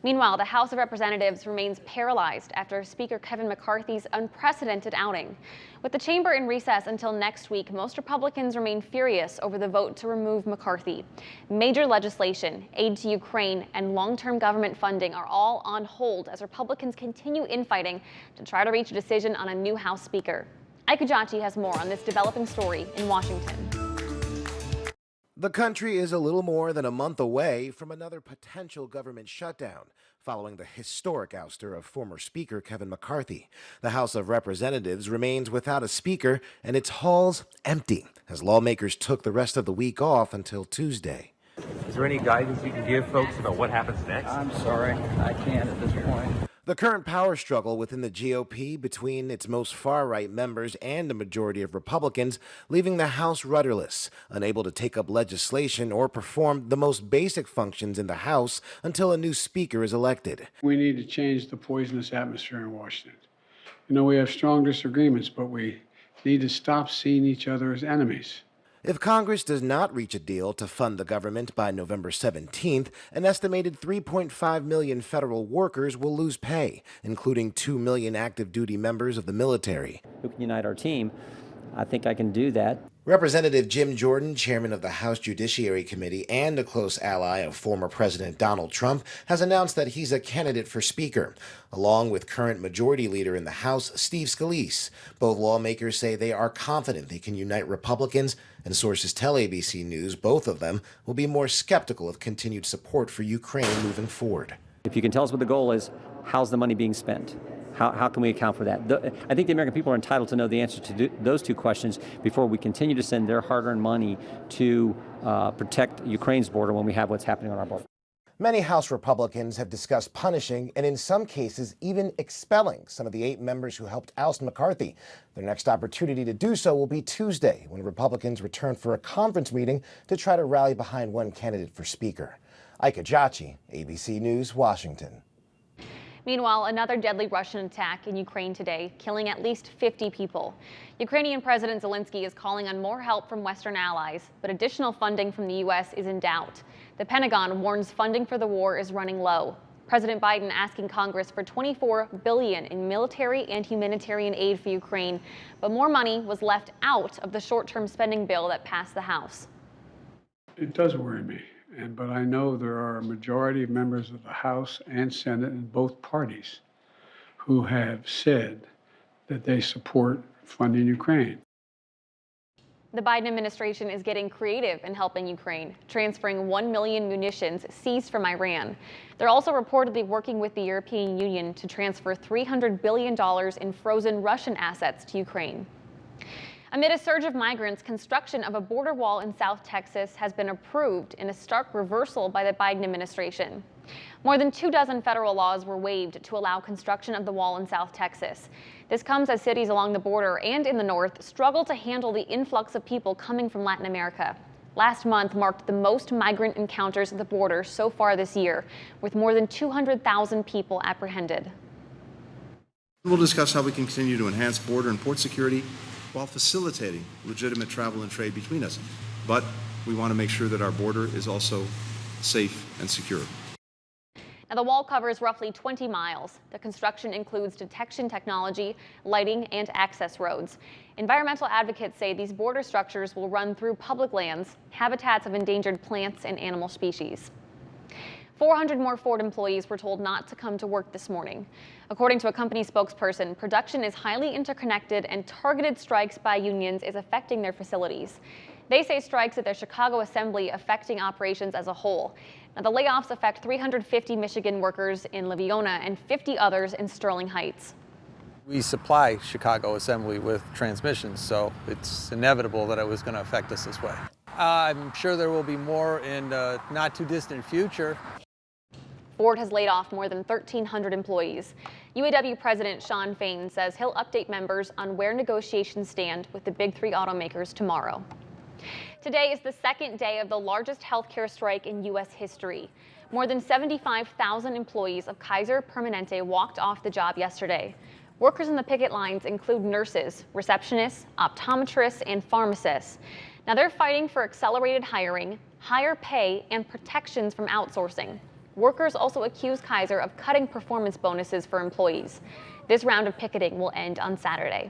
Meanwhile, the House of Representatives remains paralyzed after Speaker Kevin McCarthy's unprecedented outing. With the chamber in recess until next week, most Republicans remain furious over the vote to remove McCarthy. Major legislation, aid to Ukraine, and long-term government funding are all on hold as Republicans continue infighting to try to reach a decision on a new House Speaker. Ike Ajachi has more on this developing story in Washington. The country is a little more than a month away from another potential government shutdown following the historic ouster of former Speaker Kevin McCarthy. The House of Representatives remains without a speaker and its halls empty as lawmakers took the rest of the week off until Tuesday. Is there any guidance you can give folks about what happens next? I'm sorry, I can't at this point. The current power struggle within the GOP between its most far-right members and a majority of Republicans, leaving the House rudderless, unable to take up legislation or perform the most basic functions in the House until a new speaker is elected. We need to change the poisonous atmosphere in Washington. You know, we have strong disagreements, but we need to stop seeing each other as enemies. If Congress does not reach a deal to fund the government by November 17th, an estimated 3.5 million federal workers will lose pay, including 2 million active duty members of the military. Who can unite our team? I think I can do that. Representative Jim Jordan, chairman of the House Judiciary Committee and a close ally of former President Donald Trump, has announced that he's a candidate for Speaker, along with current Majority Leader in the House, Steve Scalise. Both lawmakers say they are confident they can unite Republicans, and sources tell ABC News both of them will be more skeptical of continued support for Ukraine moving forward. If you can tell us what the goal is, how's the money being spent? How can we account for that? I think the American people are entitled to know the answer to those two questions before we continue to send their hard-earned money to protect Ukraine's border when we have what's happening on our border. Many House Republicans have discussed punishing and in some cases even expelling some of the 8 members who helped oust McCarthy. Their next opportunity to do so will be Tuesday when Republicans return for a conference meeting to try to rally behind one candidate for Speaker. Ike Ajachi, ABC News, Washington. Meanwhile, another deadly Russian attack in Ukraine today, killing at least 50 people. Ukrainian President Zelensky is calling on more help from Western allies, but additional funding from the U.S. is in doubt. The Pentagon warns funding for the war is running low. President Biden asking Congress for $24 billion in military and humanitarian aid for Ukraine, but more money was left out of the short-term spending bill that passed the House. It does worry me. But I know there are a majority of members of the House and Senate in both parties who have said that they support funding Ukraine. The Biden administration is getting creative in helping Ukraine, transferring 1 million munitions seized from Iran. They're also reportedly working with the European Union to transfer $300 billion in frozen Russian assets to Ukraine. Amid a surge of migrants, construction of a border wall in South Texas has been approved in a stark reversal by the Biden administration. More than 24 federal laws were waived to allow construction of the wall in South Texas. This comes as cities along the border and in the north struggle to handle the influx of people coming from Latin America. Last month marked the most migrant encounters at the border so far this year, with more than 200,000 people apprehended. We'll discuss how we can continue to enhance border and port security while facilitating legitimate travel and trade between us. But we want to make sure that our border is also safe and secure. Now, the wall covers roughly 20 miles. The construction includes detection technology, lighting, and access roads. Environmental advocates say these border structures will run through public lands, habitats of endangered plants and animal species. 400 more Ford employees were told not to come to work this morning. According to a company spokesperson, production is highly interconnected and targeted strikes by unions is affecting their facilities. They say strikes at their Chicago assembly affecting operations as a whole. Now, the layoffs affect 350 Michigan workers in Livonia and 50 others in Sterling Heights. We supply Chicago Assembly with transmissions, so it's inevitable that it was going to affect us this way. I'm sure there will be more in the not too distant future. Ford has laid off more than 1,300 employees. UAW President Shawn Fain says he'll update members on where negotiations stand with the big 3 automakers tomorrow. Today is the second day of the largest healthcare strike in U.S. history. More than 75,000 employees of Kaiser Permanente walked off the job yesterday. Workers in the picket lines include nurses, receptionists, optometrists, and pharmacists. Now they're fighting for accelerated hiring, higher pay, and protections from outsourcing. Workers also accuse Kaiser of cutting performance bonuses for employees. This round of picketing will end on Saturday.